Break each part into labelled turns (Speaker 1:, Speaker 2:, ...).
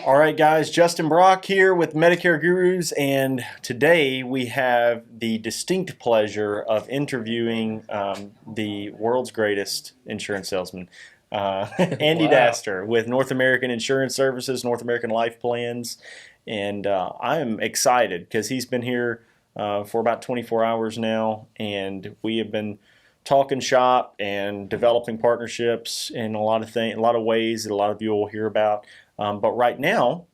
Speaker 1: All right, guys, Justin Brock here with Medicare Gurus, and today we have the distinct pleasure of interviewing the world's greatest insurance salesman, Andy Dastur with North American Insurance Services, North American Life Plans, and I am excited because he's been here for about 24 hours now, and we have been talking shop and developing partnerships in a lot of ways that a lot of you will hear about. But right now,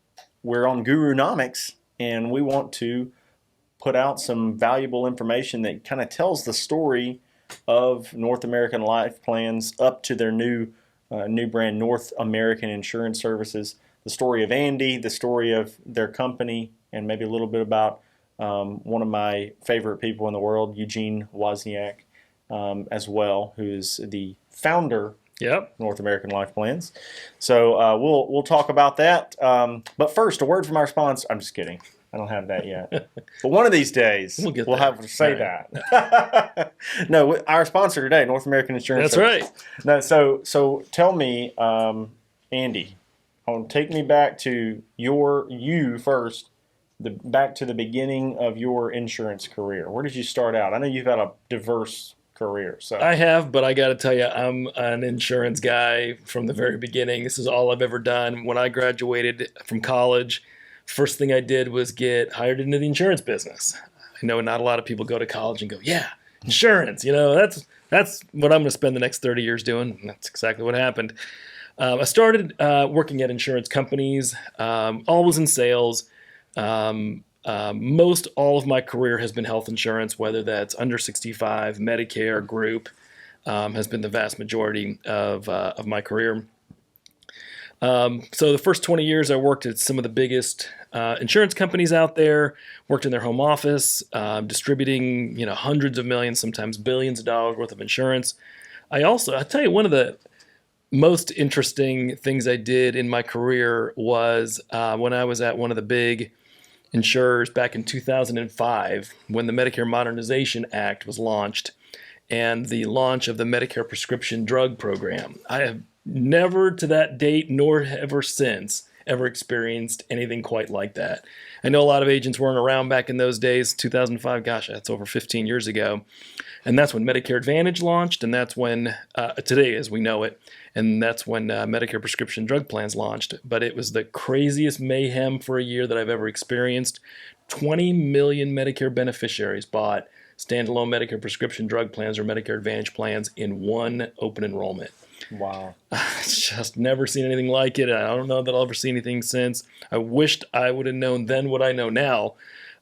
Speaker 1: we're on Gurunomics, and we want to put out some valuable information that kind of tells the story of North American Life Plans up to their new brand, North American Insurance Services, the story of Andy, the story of their company, and maybe a little bit about one of my favorite people in the world, Eugene Wozniak, as well, who's the founder.
Speaker 2: Yep.
Speaker 1: North American Life Plans. So we'll talk about that. But first, a word from our sponsor. I'm just kidding. I don't have that yet. But one of these days, we'll have to say that. No, our sponsor today, North American Insurance Services.
Speaker 2: That's
Speaker 1: right. No, so tell me, Andy, take me back to you first, back to the beginning of your insurance career. Where did you start out? I know you've had a diverse career. So
Speaker 2: I have, but I got to tell you, I'm an insurance guy from the very beginning. This is all I've ever done. When I graduated from college, first thing I did was get hired into the insurance business. I know not a lot of people go to college and go, yeah, insurance, that's what I'm going to spend the next 30 years doing. And that's exactly what happened. I started working at insurance companies, always in sales. Most all of my career has been health insurance, whether that's under 65, Medicare, group, has been the vast majority of my career. So the first 20 years I worked at some of the biggest insurance companies out there, worked in their home office, distributing hundreds of millions, sometimes billions of dollars worth of insurance. I'll tell you, one of the most interesting things I did in my career was when I was at one of the big insurers back in 2005 when the Medicare Modernization Act was launched and the launch of the Medicare prescription drug program. I have never to that date nor ever since ever experienced anything quite like that. I know a lot of agents weren't around back in those days. 2005, gosh, that's over 15 years ago. And that's when Medicare Advantage launched, and that's when, today as we know it, and that's when Medicare prescription drug plans launched. But it was the craziest mayhem for a year that I've ever experienced. 20 million Medicare beneficiaries bought standalone Medicare prescription drug plans or Medicare Advantage plans in one open enrollment.
Speaker 1: Wow.
Speaker 2: I've just never seen anything like it. I don't know that I'll ever see anything since. I wished I would have known then what I know now,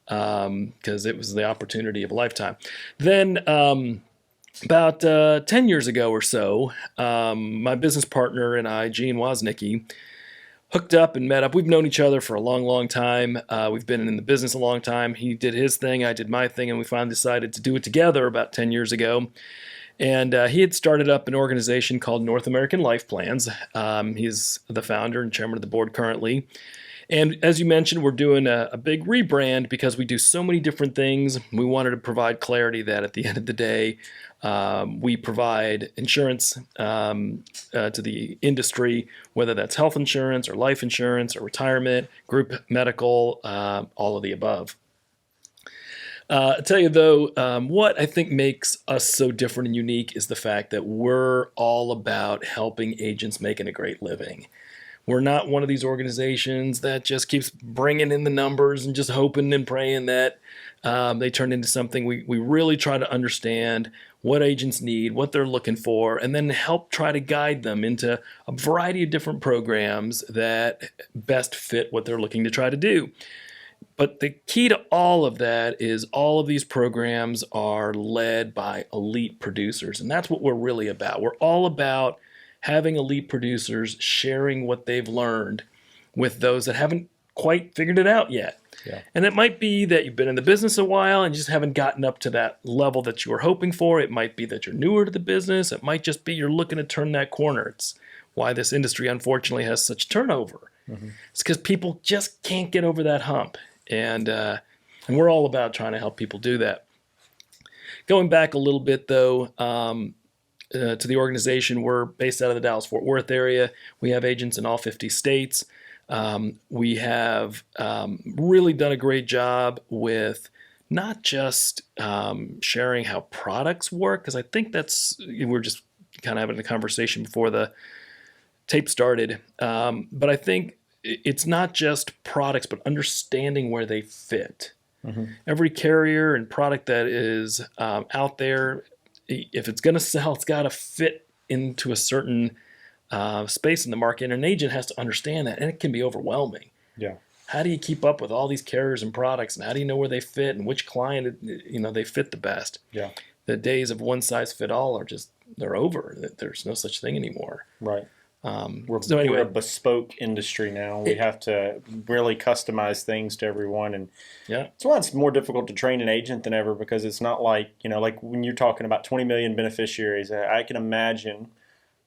Speaker 2: because it was the opportunity of a lifetime. Then about 10 years ago or so, my business partner and I, Gene Wozniak, hooked up and met up. We've known each other for a long, long time. We've been in the business a long time. He did his thing, I did my thing, and we finally decided to do it together about 10 years ago. And he had started up an organization called North American Life Plans. He's the founder and chairman of the board currently. And as you mentioned, we're doing a big rebrand because we do so many different things. We wanted to provide clarity that at the end of the day, we provide insurance to the industry, whether that's health insurance or life insurance or retirement, group medical, all of the above. I'll tell you though, what I think makes us so different and unique is the fact that we're all about helping agents making a great living. We're not one of these organizations that just keeps bringing in the numbers and just hoping and praying that they turn into something. We really try to understand what agents need, what they're looking for, and then help try to guide them into a variety of different programs that best fit what they're looking to try to do. But the key to all of that is all of these programs are led by elite producers, and that's what we're really about. We're all about having elite producers sharing what they've learned with those that haven't quite figured it out yet.
Speaker 1: Yeah.
Speaker 2: And it might be that you've been in the business a while and you just haven't gotten up to that level that you were hoping for. It might be that you're newer to the business. It might just be you're looking to turn that corner. It's why this industry, unfortunately, has such turnover.
Speaker 1: Mm-hmm.
Speaker 2: It's because people just can't get over that hump. And we're all about trying to help people do that. Going back a little bit, though, to the organization, we're based out of the Dallas-Fort Worth area. We have agents in all 50 states. We have really done a great job with not just sharing how products work, because I think we're just kind of having a conversation before the tape started. But I think it's not just products, but understanding where they fit. Mm-hmm. Every carrier and product that is out there, if it's going to sell, it's got to fit into a certain space in the market, and an agent has to understand that, and it can be overwhelming.
Speaker 1: Yeah.
Speaker 2: How do you keep up with all these carriers and products, and how do you know where they fit and which client they fit the best?
Speaker 1: Yeah.
Speaker 2: The days of one size fit all they're over. There's no such thing anymore.
Speaker 1: Right.
Speaker 2: We're
Speaker 1: a bespoke industry now. We have to really customize things to everyone, and that's why it's more difficult to train an agent than ever, because it's not like like when you're talking about 20 million beneficiaries. I can imagine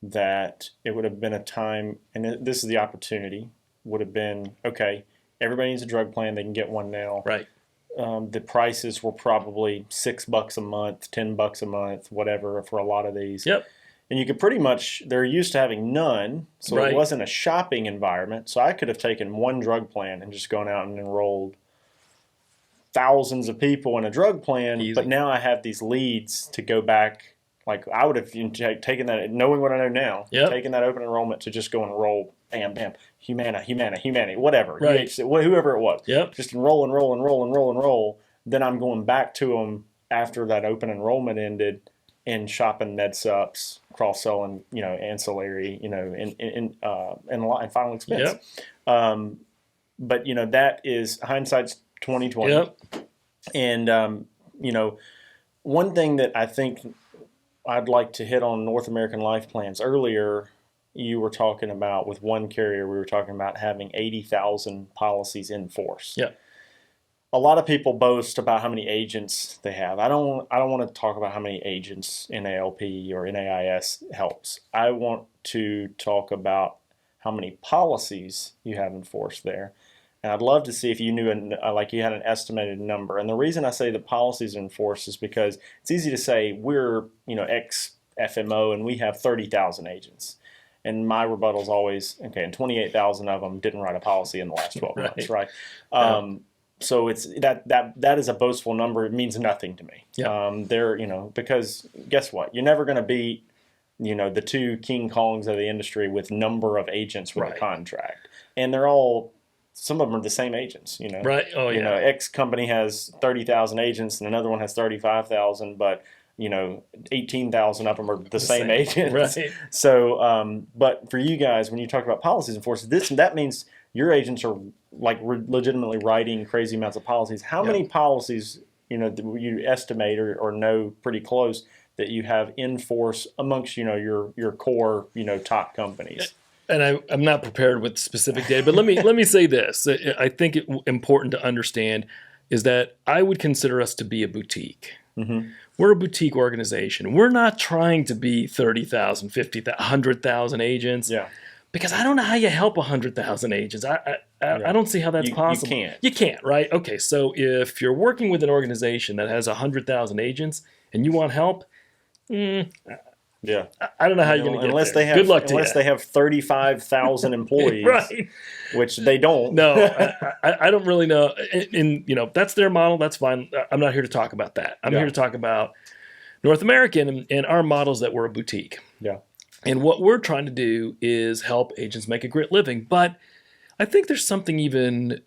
Speaker 1: that it would have been a time, and this is the opportunity, would have been, okay, everybody needs a drug plan. They can get one now.
Speaker 2: Right.
Speaker 1: The prices were probably $6 a month, $10 a month, whatever, for a lot of these.
Speaker 2: Yep.
Speaker 1: And you could pretty much, they're used to having none, so It wasn't a shopping environment. So I could have taken one drug plan and just gone out and enrolled thousands of people in a drug plan.
Speaker 2: Easy.
Speaker 1: But now I have these leads to go back. Like, I would have taken that, knowing what I know now, taken that open enrollment to just go enroll, bam, bam, Humana, whatever,
Speaker 2: right.
Speaker 1: Whoever it was.
Speaker 2: Yep.
Speaker 1: Just enroll. Then I'm going back to them after that open enrollment ended and shopping MedSups, cross-selling, ancillary, and final expense.
Speaker 2: Yep.
Speaker 1: But, that is hindsight's 2020.
Speaker 2: Yep.
Speaker 1: And, one thing that I think I'd like to hit on North American Life Plans. Earlier, you were talking about, with one carrier, we were talking about having 80,000 policies in force.
Speaker 2: Yeah.
Speaker 1: A lot of people boast about how many agents they have. I don't want to talk about how many agents NALP or NAIS helps. I want to talk about how many policies you have in force there. And I'd love to see if you knew, you had an estimated number. And the reason I say the policies in force is because it's easy to say we're, X FMO and we have 30,000 agents. And my rebuttal is always, okay, and 28,000 of them didn't write a policy in the last 12 months, right? So it's that is a boastful number. It means nothing to me. Yeah. Because guess what? You're never going to beat, the two King Kongs of the industry with number of agents with a contract. And they're all, some of them are the same agents,
Speaker 2: Right. Oh, yeah.
Speaker 1: X company has 30,000 agents and another one has 35,000, but 18,000 of them are the same agents.
Speaker 2: Right.
Speaker 1: So, but for you guys, when you talk about policies in force, that means your agents are legitimately writing crazy amounts of policies. How many policies, you estimate or know pretty close that you have in force amongst, your core, top companies?
Speaker 2: And I'm not prepared with specific data, but let me say this. I think it's important to understand is that I would consider us to be a boutique. Mm-hmm. We're a boutique organization. We're not trying to be 30,000, 50,000, 100,000 agents.
Speaker 1: Yeah.
Speaker 2: Because I don't know how you help 100,000 agents. I don't see how that's possible. You can't, right? Okay, so if you're working with an organization that has 100,000 agents and you want help,
Speaker 1: yeah,
Speaker 2: I don't know how you're going to get there. Good luck to you.
Speaker 1: Unless they have 35,000 employees,
Speaker 2: right?
Speaker 1: Which they don't.
Speaker 2: No, I don't really know. And that's their model. That's fine. I'm not here to talk about that. I'm here to talk about North American and our models that we're a boutique.
Speaker 1: Yeah.
Speaker 2: And what we're trying to do is help agents make a great living. But I think there's something even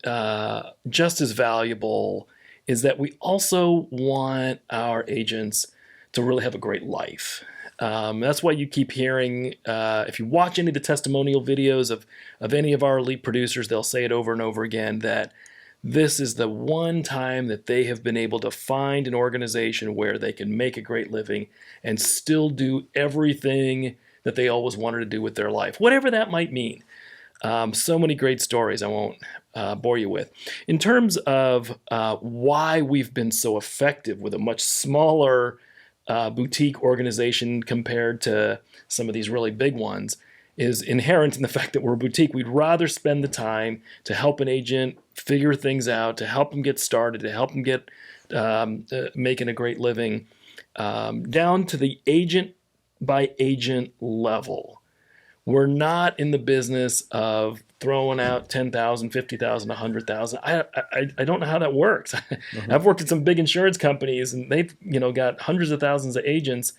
Speaker 2: just as valuable is that we also want our agents to really have a great life. That's why you keep hearing, if you watch any of the testimonial videos of any of our elite producers, they'll say it over and over again that this is the one time that they have been able to find an organization where they can make a great living and still do everything that they always wanted to do with their life, whatever that might mean. So many great stories I won't bore you with. In terms of why we've been so effective with a much smaller boutique organization compared to some of these really big ones is inherent in the fact that we're a boutique. We'd rather spend the time to help an agent figure things out, to help them get started, to help them get making a great living, down to the agent by agent level. We're not in the business of throwing out 10,000, 50,000, 100,000. I don't know how that works.
Speaker 1: Mm-hmm.
Speaker 2: I've worked at some big insurance companies and they've got hundreds of thousands of agents,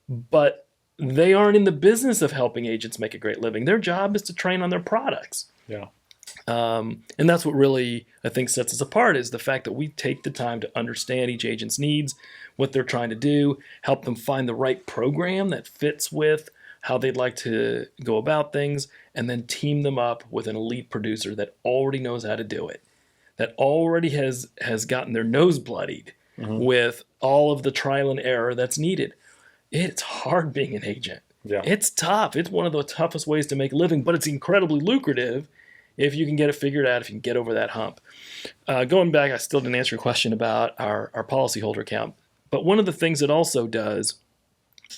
Speaker 2: but they aren't in the business of helping agents make a great living. Their job is to train on their products.
Speaker 1: Yeah.
Speaker 2: And that's what really, I think, sets us apart is the fact that we take the time to understand each agent's needs, what they're trying to do, help them find the right program that fits with how they'd like to go about things, and then team them up with an elite producer that already knows how to do it, that already has gotten their nose bloodied with all of the trial and error that's needed. It's hard being an agent.
Speaker 1: Yeah.
Speaker 2: It's tough. It's one of the toughest ways to make a living, but it's incredibly lucrative if you can get it figured out, if you can get over that hump. Going back, I still didn't answer your question about our policyholder count. But one of the things it also does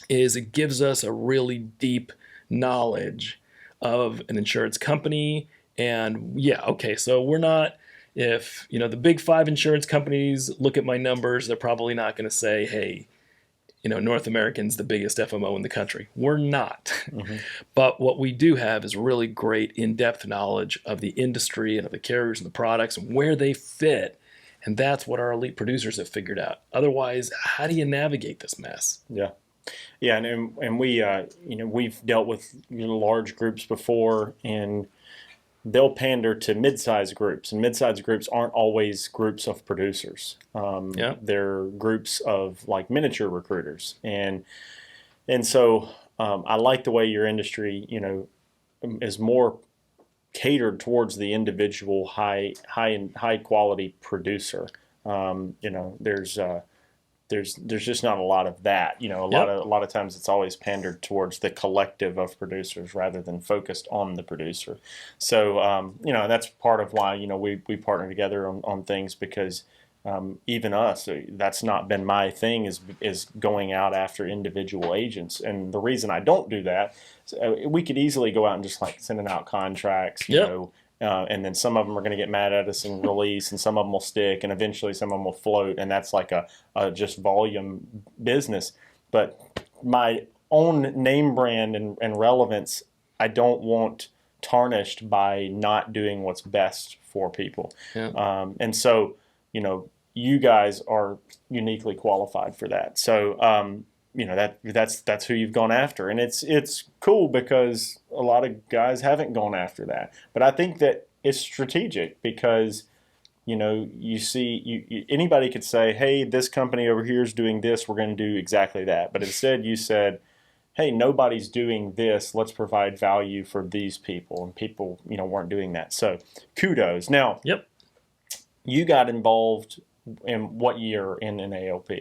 Speaker 2: is it gives us a really deep knowledge of an insurance company. And so we're not, if the big 5 insurance companies look at my numbers, they're probably not going to say, hey, North American's the biggest FMO in the country. We're not. Mm-hmm. But what we do have is really great in-depth knowledge of the industry and of the carriers and the products and where they fit. And that's what our elite producers have figured out. Otherwise, how do you navigate this mess?
Speaker 1: Yeah. Yeah, and we we've dealt with large groups before, and they'll pander to MidSize groups, and MidSize groups aren't always groups of producers. They're groups of like miniature recruiters, and so I like the way your industry is more catered towards the individual high quality producer. There's just not a lot of that. A lot of times it's always pandered towards the collective of producers rather than focused on the producer. So that's part of why we partner together on things, because even us, that's not been my thing, is going out after individual agents. And the reason I don't do that, we could easily go out and just like sending out contracts, and then some of them are going to get mad at us and release, and some of them will stick, and eventually some of them will float, and that's like a just volume business. But my own name brand and relevance, I don't want tarnished by not doing what's best for people. Yeah. And so, you guys are uniquely qualified for that. So, that's who you've gone after, and it's cool because a lot of guys haven't gone after that. But I think that it's strategic because you see anybody could say, hey, this company over here is doing this, we're going to do exactly that. But instead you said, hey, nobody's doing this, let's provide value for these people, and people weren't doing that. So kudos. Now, you got involved in what year in an ALP?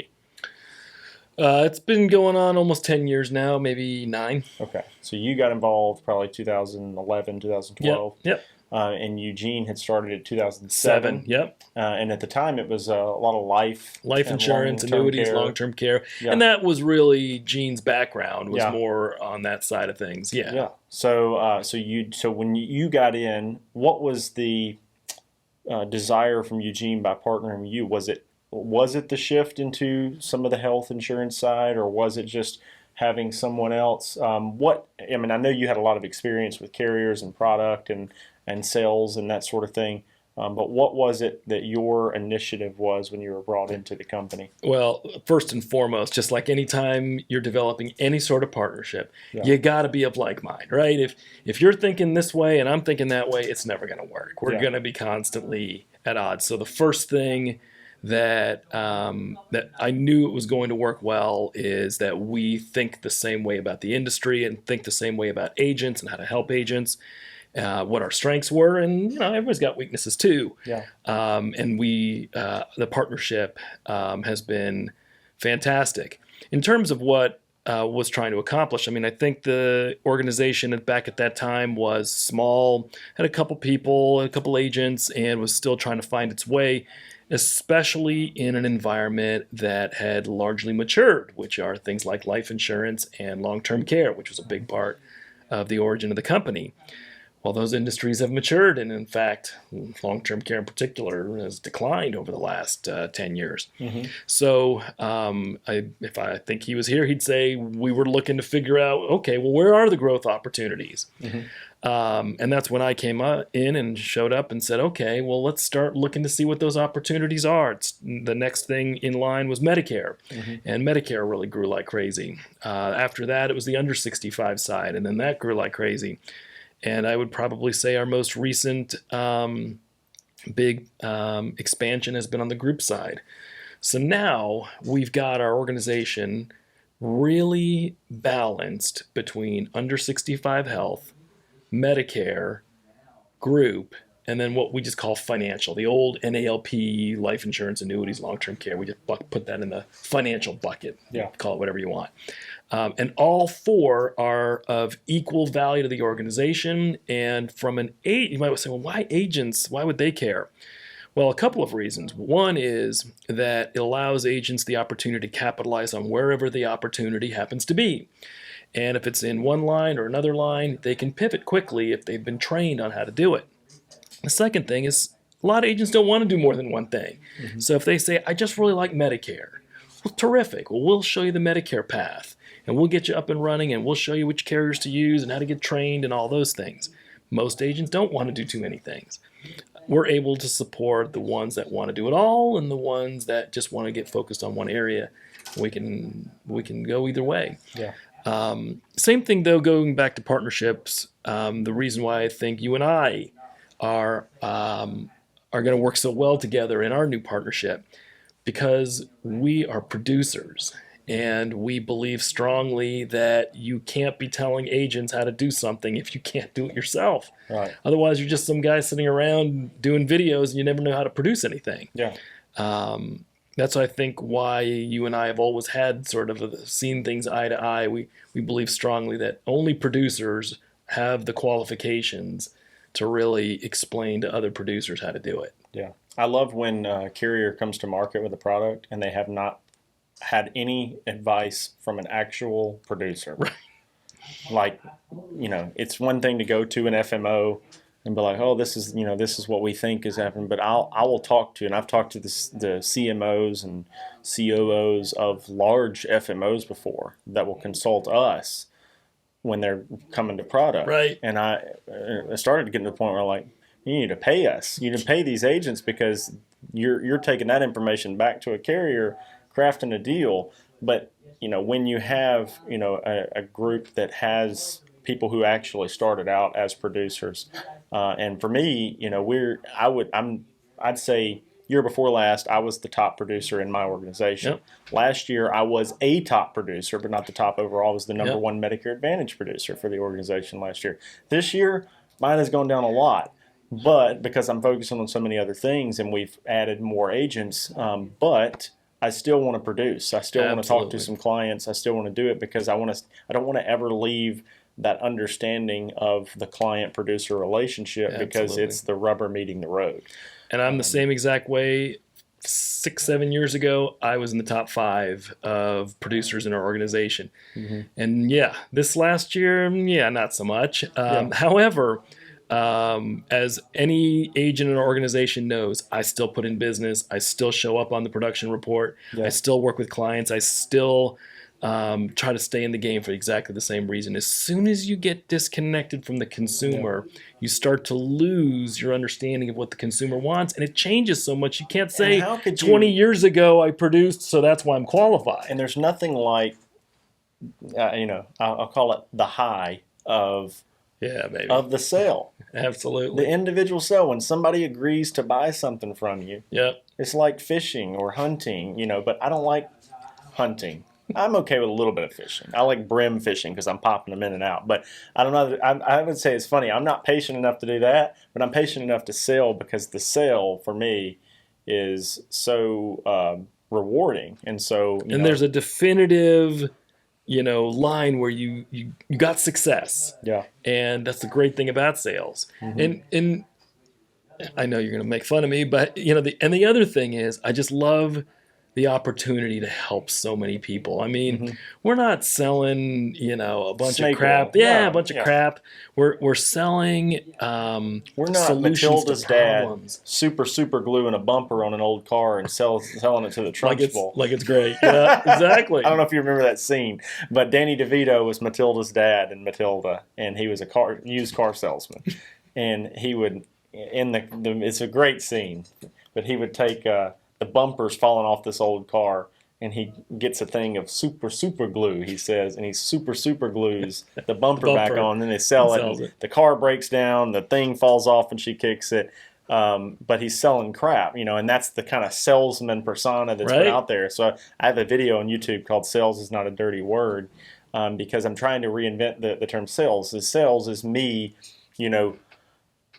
Speaker 2: It's been going on almost 10 years now, maybe 9.
Speaker 1: Okay. So you got involved probably 2011, 2012.
Speaker 2: Yep.
Speaker 1: And Eugene had started in 2007.
Speaker 2: Yep.
Speaker 1: And at the time, it was a lot of life
Speaker 2: insurance, annuities, long-term care. Yeah. And that was really Gene's background, was more on that side of things. Yeah.
Speaker 1: Yeah. So when you got in, what was the desire from Eugene by partnering with you? Was it the shift into some of the health insurance side, or was it just having someone else? I know you had a lot of experience with carriers and product and sales and that sort of thing. But what was it that your initiative was when you were brought into the company?
Speaker 2: Well, first and foremost, just like any time you're developing any sort of partnership, you got to be of like mind, right? If you're thinking this way and I'm thinking that way, it's never going to work. We're going to be constantly at odds. So the first thing that I knew it was going to work well is that we think the same way about the industry and think the same way about agents and how to help agents, what our strengths were, and everybody's got weaknesses too. Yeah. And the partnership has been fantastic. In terms of what was trying to accomplish. I mean, I think the organization back at that time was small, had a couple people, a couple agents, and was still trying to find its way, especially in an environment that had largely matured, which are things like life insurance and long-term care, which was a big part of the origin of the company. Well, those industries have matured, and in fact, long-term care in particular has declined over the last 10 years.
Speaker 1: Mm-hmm.
Speaker 2: So if I think he was here, he'd say we were looking to figure out, okay, well, where are the growth opportunities?
Speaker 1: Mm-hmm.
Speaker 2: And that's when I came in and showed up and said, okay, well, let's start looking to see what those opportunities are. The next thing in line was Medicare, and Medicare really grew like crazy. After that, it was the under 65 side, and then that grew like crazy. And I would probably say our most recent big expansion has been on the group side. So now we've got our organization really balanced between under 65 health, Medicare, group, and then what we just call financial, the old NALP, life insurance, annuities, long-term care. We just put that in the financial bucket.
Speaker 1: Yeah.
Speaker 2: Call it whatever you want. And all four are of equal value to the organization. And from an agent, you might say, well, why agents? Why would they care? Well, a couple of reasons. One is that it allows agents the opportunity to capitalize on wherever the opportunity happens to be. And if it's in one line or another line, they can pivot quickly if they've been trained on how to do it. The second thing is a lot of agents don't want to do more than one thing. So if they say, I just really like Medicare, well, terrific. Well, we'll show you the Medicare path, and we'll get you up and running, and we'll show you which carriers to use and how to get trained and all those things. Most agents don't want to do too many things. We're able to support the ones that want to do it all and the ones that just want to get focused on one area. We can go either way.
Speaker 1: Yeah.
Speaker 2: Same thing, though, going back to partnerships. The reason why I think you and I are going to work so well together in our new partnership, because we are producers and we believe strongly that you can't be telling agents how to do something if you can't do it yourself.
Speaker 1: Right.
Speaker 2: Otherwise, you're just some guy sitting around doing videos and you never know how to produce anything.
Speaker 1: Yeah.
Speaker 2: That's, I think, why you and I have always had sort of seen things eye to eye. We believe strongly that only producers have the qualifications to really explain to other producers how to do it.
Speaker 1: Yeah. I love when a carrier comes to market with a product and they have not had any advice from an actual producer.
Speaker 2: Right.
Speaker 1: Like, it's one thing to go to an FMO and be like, oh, this is what we think is happening. But I will talk to, and I've talked to the CMOs and COOs of large FMOs before that will consult us when they're coming to product.
Speaker 2: Right.
Speaker 1: And I started to get to the point where, like, you need to pay us. You need to pay these agents because you're taking that information back to a carrier, crafting a deal. But when you have a group that has people who actually started out as producers, and for me, I'd say year before last, I was the top producer in my organization.
Speaker 2: Yep.
Speaker 1: Last year, I was a top producer, but not the top overall. I was the number
Speaker 2: Yep.
Speaker 1: one Medicare Advantage producer for the organization last year. This year, mine has gone down a lot, but because I'm focusing on so many other things and we've added more agents, but I still want to produce. I still want to talk to some clients. I still want to do it because I don't want to ever leave that understanding of the client-producer relationship because it's the rubber meeting the road.
Speaker 2: And I'm the same exact way. 6-7 years ago, I was in the top 5 of producers in our organization. And this last year, not so much. However, as any agent in an organization knows, I still put in business. I still show up on the production report. I still work with clients. I still try to stay in the game for exactly the same reason. As soon as you get disconnected from the consumer, you start to lose your understanding of what the consumer wants, and it changes so much. You can't say 20 years ago I produced, so that's why I'm qualified.
Speaker 1: And there's nothing like, I'll call it the high of the sale.
Speaker 2: Absolutely.
Speaker 1: The individual sale, when somebody agrees to buy something from you, it's like fishing or hunting, but I don't like hunting. I'm okay with a little bit of fishing. I like brim fishing because I'm popping them in and out. But I don't know. I would say it's funny. I'm not patient enough to do that, but I'm patient enough to sell because the sale for me is so rewarding. And so,
Speaker 2: there's a definitive line where you got success.
Speaker 1: Yeah.
Speaker 2: And that's the great thing about sales. And I know you're going to make fun of me, but the other thing is I just love the opportunity to help so many people. I mean, we're not selling, a bunch
Speaker 1: Snake
Speaker 2: of crap.
Speaker 1: oil.
Speaker 2: Yeah,
Speaker 1: No,
Speaker 2: a bunch of
Speaker 1: yeah.
Speaker 2: crap. We're selling
Speaker 1: We're not
Speaker 2: solutions
Speaker 1: Matilda's
Speaker 2: to
Speaker 1: dad
Speaker 2: problems.
Speaker 1: super gluing a bumper on an old car and selling it to the Trunchbull.
Speaker 2: Like it's great. Yeah, exactly.
Speaker 1: I don't know if you remember that scene, but Danny DeVito was Matilda's dad in Matilda, and he was a used car salesman, and he would it's a great scene, but he would take the bumpers falling off this old car, and he gets a thing of super glue, he says, and he super glues the bumper back on. Then they sell it, and the car breaks down, the thing falls off, and she kicks it. But he's selling crap, and that's the kind of salesman persona that's put out there. So I have a video on YouTube called "Sales is Not a Dirty Word," because I'm trying to reinvent the term sales. Sales is me,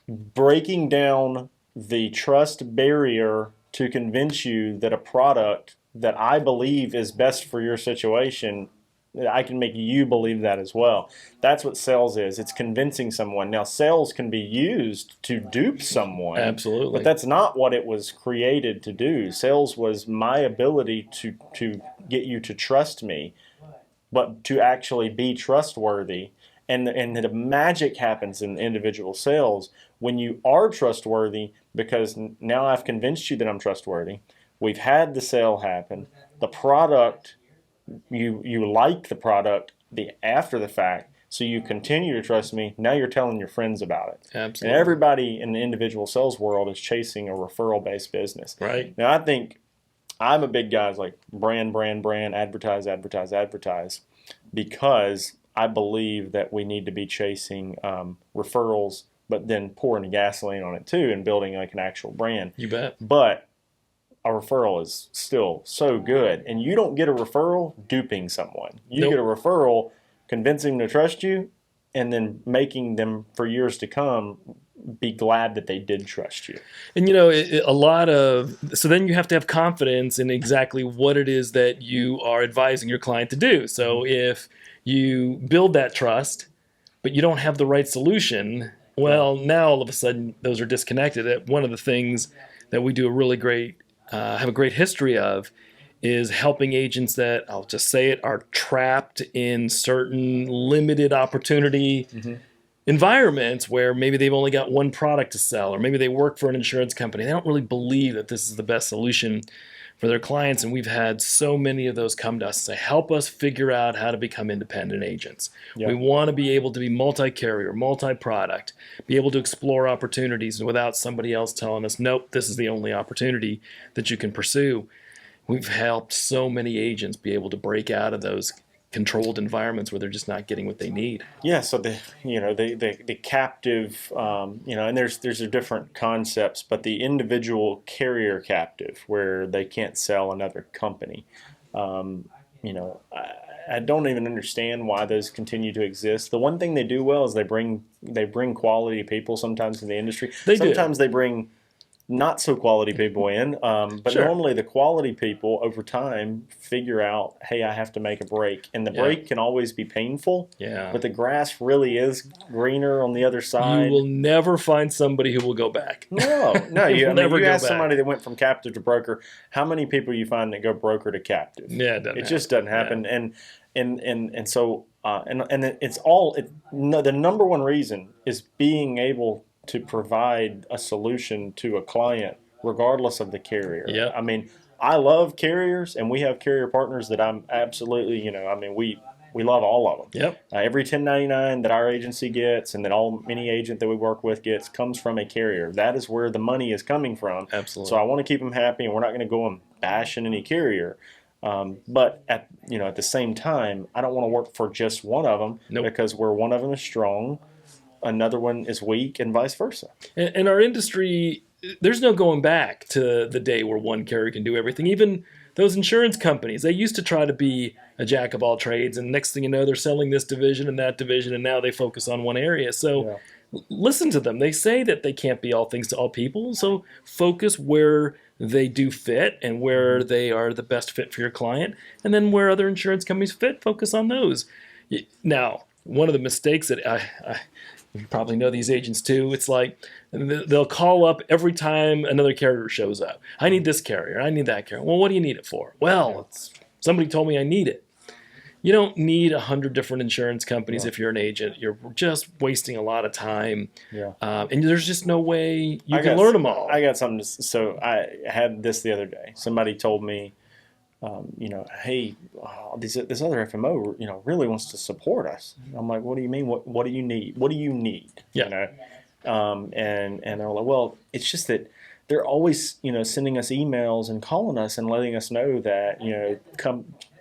Speaker 1: breaking down the trust barrier to convince you that a product that I believe is best for your situation, I can make you believe that as well. That's what sales is. It's convincing someone. Now, sales can be used to dupe someone.
Speaker 2: Absolutely.
Speaker 1: But that's not what it was created to do. Sales was my ability to get you to trust me, but to actually be trustworthy. And the magic happens in individual sales when you are trustworthy, because now I've convinced you that I'm trustworthy. We've had the sale happen. The product, you like the product after the fact, so you continue to trust me. Now you're telling your friends about it.
Speaker 2: Absolutely.
Speaker 1: And everybody in the individual sales world is chasing a referral-based business.
Speaker 2: Right.
Speaker 1: Now I think I'm a big guy like brand, advertise, because I believe that we need to be chasing referrals, but then pouring gasoline on it too and building like an actual brand.
Speaker 2: You bet.
Speaker 1: But a referral is still so good. And you don't get a referral duping someone. You get a referral convincing them to trust you, and then making them for years to come be glad that they did trust you.
Speaker 2: And so then you have to have confidence in exactly what it is that you are advising your client to do. So if you build that trust, but you don't have the right solution, well, now all of a sudden those are disconnected. One of the things that we do have a great history of is helping agents that, I'll just say it, are trapped in certain limited opportunity environments where maybe they've only got one product to sell, or maybe they work for an insurance company. They don't really believe that this is the best solution for their clients. And we've had so many of those come to us and say, help us figure out how to become independent agents. Yep. We want to be able to be multi-carrier, multi-product, be able to explore opportunities without somebody else telling us, nope, this is the only opportunity that you can pursue. We've helped so many agents be able to break out of those controlled environments where they're just not getting what they need.
Speaker 1: Yeah, so the captive, and there's different concepts, but the individual carrier captive, where they can't sell another company. I don't even understand why those continue to exist. The one thing they do well is they bring quality people sometimes in the industry. Sometimes they bring not so quality people in, but normally the quality people over time figure out, hey, I have to make a break, and the break can always be painful.
Speaker 2: Yeah.
Speaker 1: But the grass really is greener on the other side.
Speaker 2: You will never find somebody who will go back.
Speaker 1: No. You ask somebody that went from captive to broker, how many people you find that go broker to captive?
Speaker 2: Yeah,
Speaker 1: it just doesn't happen. Yeah. And so it's all the number one reason is being able to provide a solution to a client regardless of the carrier.
Speaker 2: Yeah.
Speaker 1: I mean, I love carriers, and we have carrier partners that I'm absolutely, we love all of them.
Speaker 2: Yep.
Speaker 1: Every 1099 that our agency gets, and that any agent that we work with gets, comes from a carrier. That is where the money is coming from.
Speaker 2: Absolutely.
Speaker 1: So I want to keep them happy, and we're not going to go and bash in any carrier. But at the same time, I don't want to work for just one of them.
Speaker 2: Nope.
Speaker 1: Because where one of them is strong, another one is weak, and vice versa.
Speaker 2: And our industry, there's no going back to the day where one carrier can do everything. Even those insurance companies, they used to try to be a jack of all trades, and next thing you know, they're selling this division and that division, and now they focus on one area. So listen to them. They say that they can't be all things to all people, so focus where they do fit and where they are the best fit for your client, and then where other insurance companies fit, focus on those. Now, one of the mistakes that you probably know these agents too, it's like they'll call up every time another carrier shows up. I need this carrier, I need that carrier. Well, what do you need it for? Well, somebody told me I need it. You don't need 100 different insurance companies if you're an agent. You're just wasting a lot of time.
Speaker 1: Yeah.
Speaker 2: And there's just no way you can learn them all.
Speaker 1: I got something. So I had this the other day. Somebody told me, hey, this other FMO, really wants to support us. I'm like, what do you mean? What do you need? What do you need?
Speaker 2: Yeah.
Speaker 1: And they're like, well, it's just that they're always, sending us emails and calling us and letting us know that,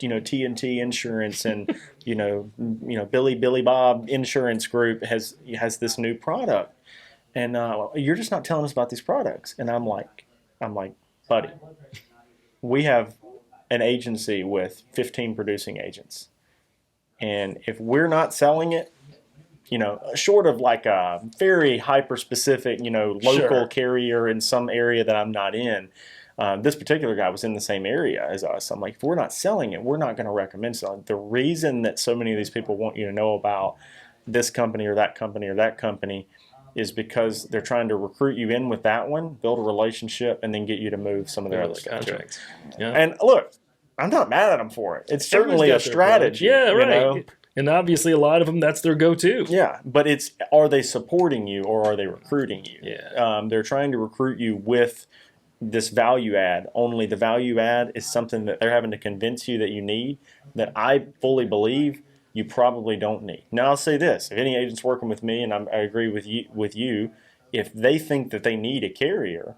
Speaker 1: TNT Insurance and, Billy Bob Insurance Group has this new product. And you're just not telling us about these products. And I'm like, buddy, we have an agency with 15 producing agents. And if we're not selling it, short of like a very hyper-specific, local carrier in some area that I'm not in, this particular guy was in the same area as us. I'm like, if we're not selling it, we're not going to recommend selling it. The reason that so many of these people want you to know about this company or that company or that company is because they're trying to recruit you in with that one, build a relationship, and then get you to move some of their other contracts. Yeah. And look, I'm not mad at them for it. It's certainly a strategy.
Speaker 2: Yeah, right. And obviously, a lot of them, that's their go-to.
Speaker 1: Yeah, but are they supporting you or are they recruiting you?
Speaker 2: Yeah.
Speaker 1: They're trying to recruit you with this value add. Only the value add is something that they're having to convince you that you need, that I fully believe you probably don't need. Now, I'll say this. If any agent's working with me, and I agree with you, if they think that they need a carrier,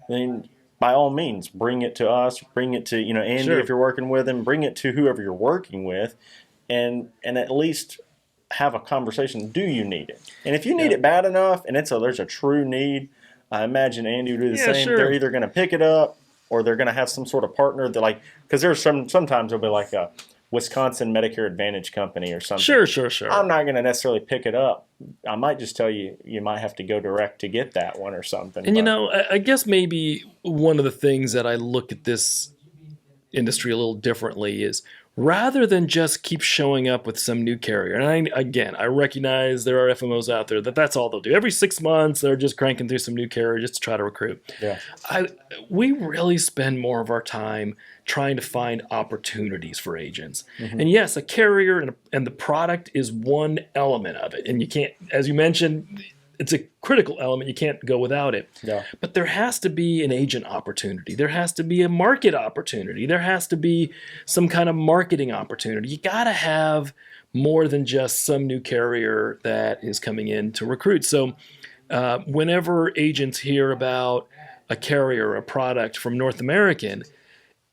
Speaker 1: then by all means, bring it to us, bring it to Andy if you're working with him, bring it to whoever you're working with, and at least have a conversation. Do you need it? And if you need it bad enough, and there's a true need, I imagine Andy would do the same.
Speaker 2: Sure.
Speaker 1: They're either going to pick it up or they're going to have some sort of partner that because there's sometimes there'll be like a Wisconsin Medicare Advantage company or something.
Speaker 2: Sure.
Speaker 1: I'm not going to necessarily pick it up. I might just tell you might have to go direct to get that one or something.
Speaker 2: And I guess maybe one of the things that I look at this industry a little differently is rather than just keep showing up with some new carrier. And I recognize there are FMOs out there that's all they'll do. Every 6 months, they're just cranking through some new carrier just to try to recruit.
Speaker 1: Yeah.
Speaker 2: We really spend more of our time trying to find opportunities for agents. Mm-hmm. And yes, a carrier and the product is one element of it. And you can't, as you mentioned, it's a critical element. You can't go without it.
Speaker 1: Yeah.
Speaker 2: But there has to be an agent opportunity. There has to be a market opportunity. There has to be some kind of marketing opportunity. You got to have more than just some new carrier that is coming in to recruit. So whenever agents hear about a carrier or a product from North American,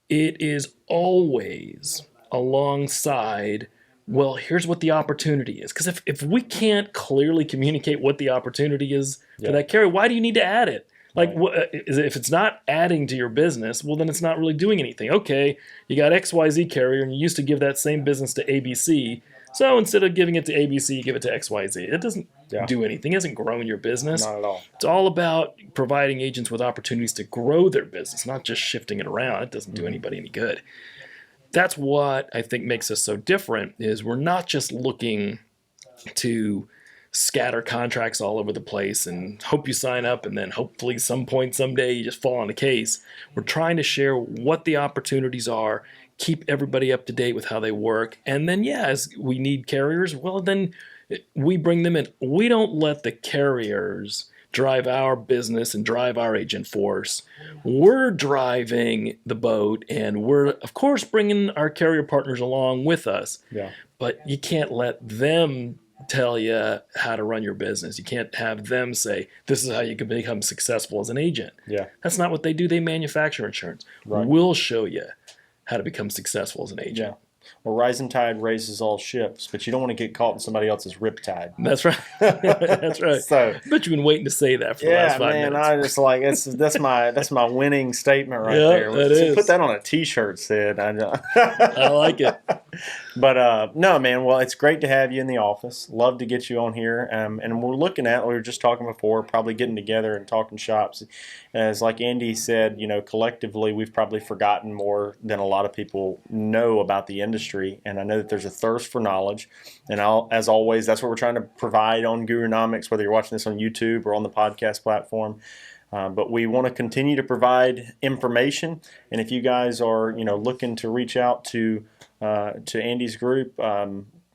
Speaker 2: it is always alongside, well, here's what the opportunity is. Because if we can't clearly communicate what the opportunity is for that carrier, why do you need to add it? Like, if it's not adding to your business, well, then it's not really doing anything. Okay, you got XYZ carrier, and you used to give that same business to ABC. So instead of giving it to ABC, you give it to XYZ. It doesn't do anything. It doesn't grow in your business.
Speaker 1: Not at all.
Speaker 2: It's all about providing agents with opportunities to grow their business, not just shifting it around. It doesn't do anybody any good. That's what I think makes us so different is we're not just looking to scatter contracts all over the place and hope you sign up and then hopefully some point someday you just fall on a case. We're trying to share what the opportunities are, keep everybody up to date with how they work. And then, as we need carriers, well, then we bring them in. We don't let the carriers drive our business and drive our agent force. We're driving the boat, and we're, of course, bringing our carrier partners along with us.
Speaker 1: Yeah.
Speaker 2: But you can't let them tell you how to run your business. You can't have them say, this is how you can become successful as an agent.
Speaker 1: Yeah.
Speaker 2: That's not what they do. They manufacture insurance.
Speaker 1: Right.
Speaker 2: We'll show you how to become successful as an agent.
Speaker 1: Yeah. Well, rising tide raises all ships, but you don't want to get caught in somebody else's riptide.
Speaker 2: That's right. That's right.
Speaker 1: So,
Speaker 2: but you've been waiting to say that for the last 5 minutes.
Speaker 1: I just like that's my winning statement right there.
Speaker 2: That is.
Speaker 1: Put that on a T-shirt, Sid.
Speaker 2: I like it.
Speaker 1: But no, man. Well, it's great to have you in the office. Love to get you on here. And we're looking at, we were just talking before, probably getting together and talking shops. As like Andy said, collectively we've probably forgotten more than a lot of people know about the industry. And I know that there's a thirst for knowledge. And as always, that's what we're trying to provide on Gurunomics, whether you're watching this on YouTube or on the podcast platform. But we want to continue to provide information. And if you guys are, looking to reach out to Andy's group,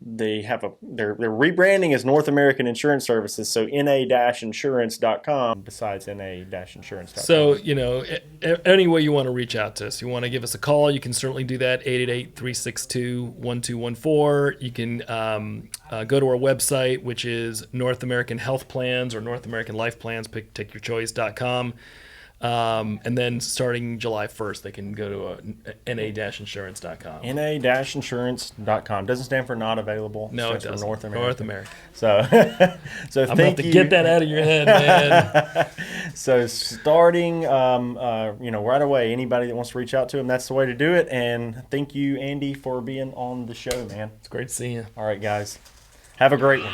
Speaker 1: they're rebranding as North American Insurance Services, so na-insurance.com besides na-insurance.com.
Speaker 2: So, any way you want to reach out to us, you want to give us a call, you can certainly do that, 888-362-1214. You can go to our website, which is North American Health Plans or North American Life Plans, takeyourchoice.com. And then starting July 1st, they can go to na-insurance.com.
Speaker 1: na-insurance.com. Doesn't stand for not available.
Speaker 2: No, it
Speaker 1: stands
Speaker 2: doesn't.
Speaker 1: for North America.
Speaker 2: North America.
Speaker 1: So,
Speaker 2: I'm going to have to get that out of your head, man.
Speaker 1: So starting, right away, anybody that wants to reach out to him, that's the way to do it. And thank you, Andy, for being on the show, man.
Speaker 2: It's great seeing you.
Speaker 1: All right, guys. Have a great one.